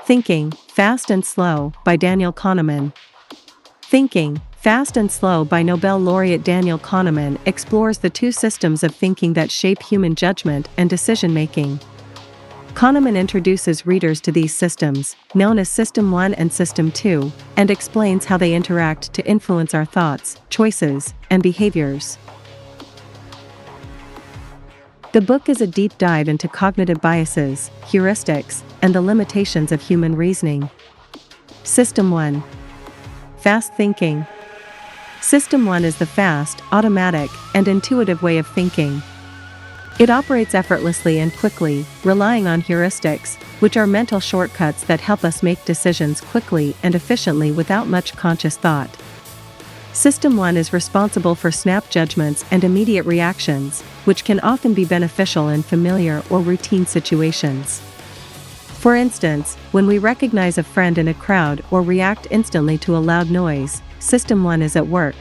Thinking, Fast and Slow by Daniel Kahneman. Thinking, Fast and Slow by Nobel laureate Daniel Kahneman explores the two systems of thinking that shape human judgment and decision-making. Kahneman introduces readers to these systems, known as System 1 and System 2, and explains how they interact to influence our thoughts, choices, and behaviors. The book is a deep dive into cognitive biases, heuristics, and the limitations of human reasoning. System 1. Fast thinking. System 1 is the fast, automatic, and intuitive way of thinking. It operates effortlessly and quickly, relying on heuristics, which are mental shortcuts that help us make decisions quickly and efficiently without much conscious thought. System 1 is responsible for snap judgments and immediate reactions, which can often be beneficial in familiar or routine situations. For instance, when we recognize a friend in a crowd or react instantly to a loud noise, System 1 is at work.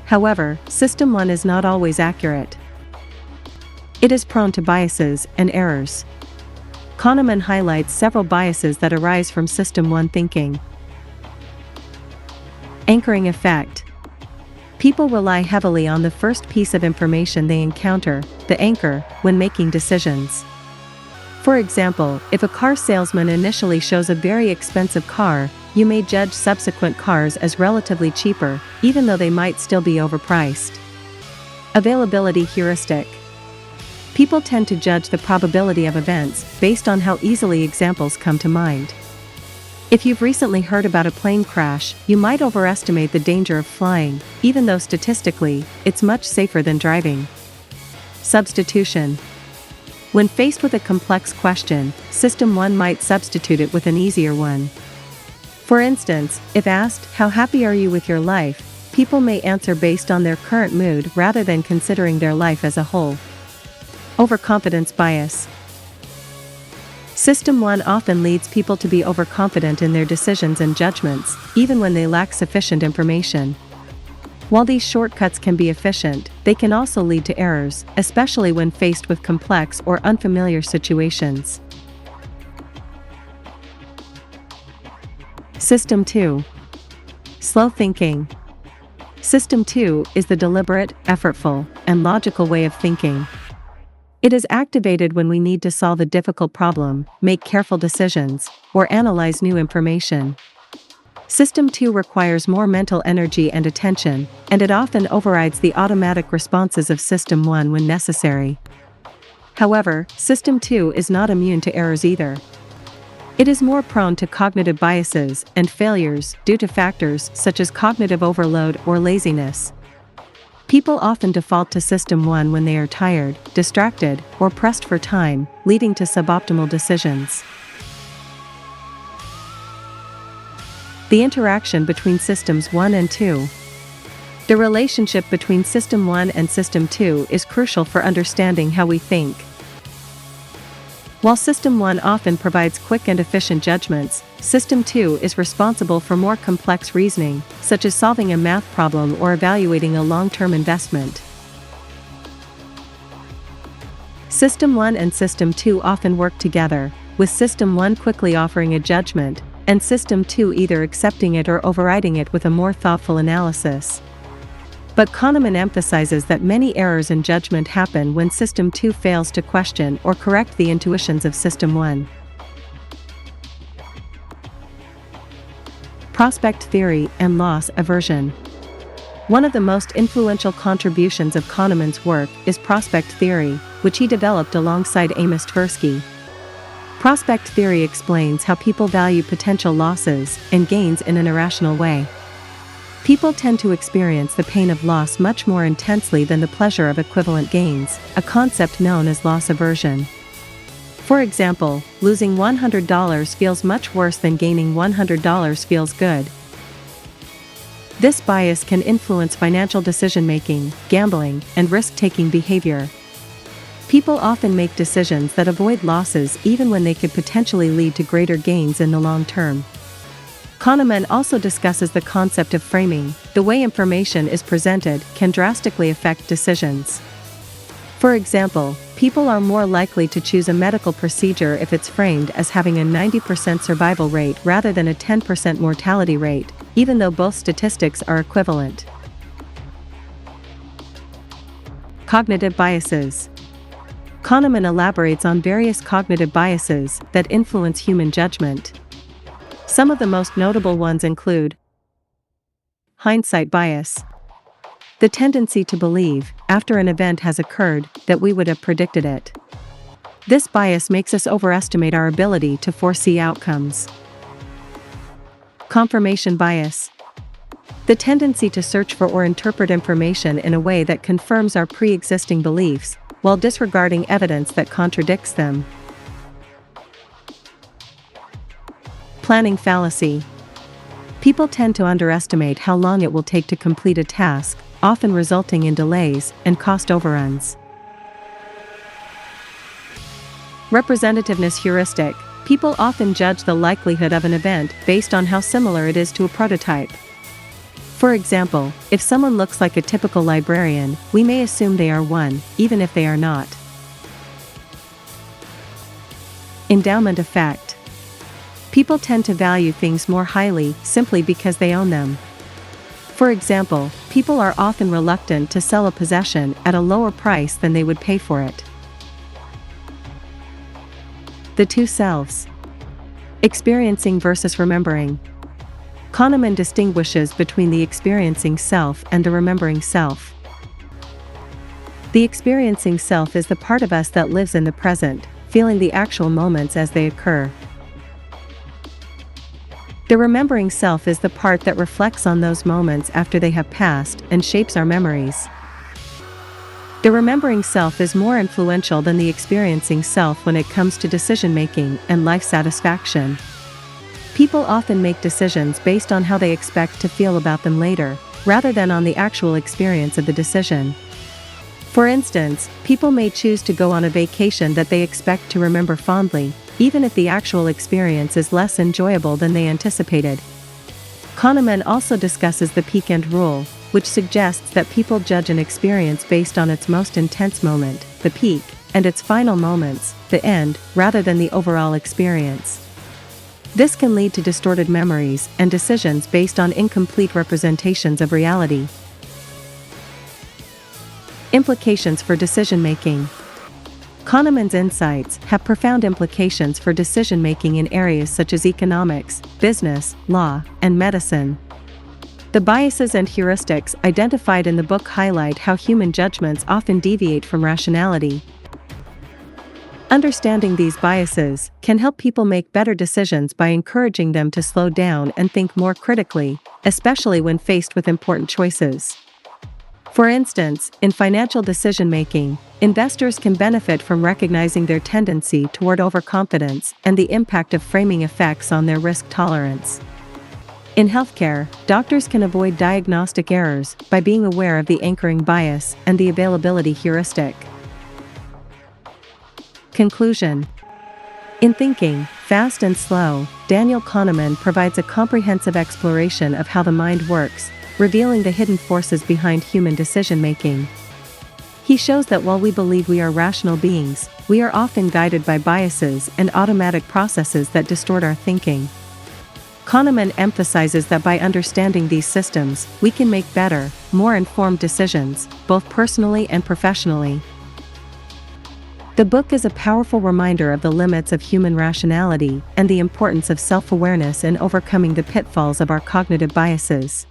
However, System 1 is not always accurate. It is prone to biases and errors. Kahneman highlights several biases that arise from System 1 thinking. Anchoring effect. People rely heavily on the first piece of information they encounter, the anchor, when making decisions. For example, if a car salesman initially shows a very expensive car, you may judge subsequent cars as relatively cheaper, even though they might still be overpriced. Availability heuristic. People tend to judge the probability of events based on how easily examples come to mind. If you've recently heard about a plane crash, you might overestimate the danger of flying, even though statistically, it's much safer than driving. Substitution. When faced with a complex question, System 1 might substitute it with an easier one. For instance, if asked, "How happy are you with your life?" people may answer based on their current mood rather than considering their life as a whole. Overconfidence bias. System 1 often leads people to be overconfident in their decisions and judgments, even when they lack sufficient information. While these shortcuts can be efficient, they can also lead to errors, especially when faced with complex or unfamiliar situations. System 2. Slow thinking. System 2 is the deliberate, effortful, and logical way of thinking. It is activated when we need to solve a difficult problem, make careful decisions, or analyze new information. System 2 requires more mental energy and attention, and it often overrides the automatic responses of System 1 when necessary. However, System 2 is not immune to errors either. It is more prone to cognitive biases and failures due to factors such as cognitive overload or laziness. People often default to System 1 when they are tired, distracted, or pressed for time, leading to suboptimal decisions. The interaction between Systems 1 and 2. The relationship between System 1 and System 2 is crucial for understanding how we think. While System 1 often provides quick and efficient judgments, System 2 is responsible for more complex reasoning, such as solving a math problem or evaluating a long-term investment. System 1 and System 2 often work together, with System 1 quickly offering a judgment, and System 2 either accepting it or overriding it with a more thoughtful analysis. But Kahneman emphasizes that many errors in judgment happen when System 2 fails to question or correct the intuitions of System 1. Prospect theory and loss aversion. One of the most influential contributions of Kahneman's work is prospect theory, which he developed alongside Amos Tversky. Prospect theory explains how people value potential losses and gains in an irrational way. People tend to experience the pain of loss much more intensely than the pleasure of equivalent gains, a concept known as loss aversion. For example, losing $100 feels much worse than gaining $100 feels good. This bias can influence financial decision-making, gambling, and risk-taking behavior. People often make decisions that avoid losses even when they could potentially lead to greater gains in the long term. Kahneman also discusses the concept of framing. The way information is presented can drastically affect decisions. For example, People are more likely to choose a medical procedure if it's framed as having a 90% survival rate rather than a 10% mortality rate, even though both statistics are equivalent. Cognitive biases. Kahneman elaborates on various cognitive biases that influence human judgment. Some of the most notable ones include hindsight bias. The tendency to believe, after an event has occurred, that we would have predicted it. This bias makes us overestimate our ability to foresee outcomes. Confirmation bias. The tendency to search for or interpret information in a way that confirms our pre-existing beliefs, while disregarding evidence that contradicts them. Planning fallacy. People tend to underestimate how long it will take to complete a task, often resulting in delays and cost overruns. Representativeness heuristic. People often judge the likelihood of an event based on how similar it is to a prototype. For example, if someone looks like a typical librarian, we may assume they are one, even if they are not. Endowment effect. People tend to value things more highly simply because they own them. For example, people are often reluctant to sell a possession at a lower price than they would pay for it. The two selves. Experiencing versus remembering. Kahneman distinguishes between the experiencing self and the remembering self. The experiencing self is the part of us that lives in the present, feeling the actual moments as they occur. The remembering self is the part that reflects on those moments after they have passed and shapes our memories. The remembering self is more influential than the experiencing self when it comes to decision-making and life satisfaction. People often make decisions based on how they expect to feel about them later, rather than on the actual experience of the decision. For instance, people may choose to go on a vacation that they expect to remember fondly, even if the actual experience is less enjoyable than they anticipated. Kahneman also discusses the peak-end rule, which suggests that people judge an experience based on its most intense moment, the peak, and its final moments, the end, rather than the overall experience. This can lead to distorted memories and decisions based on incomplete representations of reality. Implications for decision-making. Kahneman's insights have profound implications for decision-making in areas such as economics, business, law, and medicine. The biases and heuristics identified in the book highlight how human judgments often deviate from rationality. Understanding these biases can help people make better decisions by encouraging them to slow down and think more critically, especially when faced with important choices. For instance, in financial decision-making, investors can benefit from recognizing their tendency toward overconfidence and the impact of framing effects on their risk tolerance. In healthcare, doctors can avoid diagnostic errors by being aware of the anchoring bias and the availability heuristic. Conclusion. In Thinking, Fast and Slow, Daniel Kahneman provides a comprehensive exploration of how the mind works, revealing the hidden forces behind human decision-making. He shows that while we believe we are rational beings, we are often guided by biases and automatic processes that distort our thinking. Kahneman emphasizes that by understanding these systems, we can make better, more informed decisions, both personally and professionally. The book is a powerful reminder of the limits of human rationality and the importance of self-awareness in overcoming the pitfalls of our cognitive biases.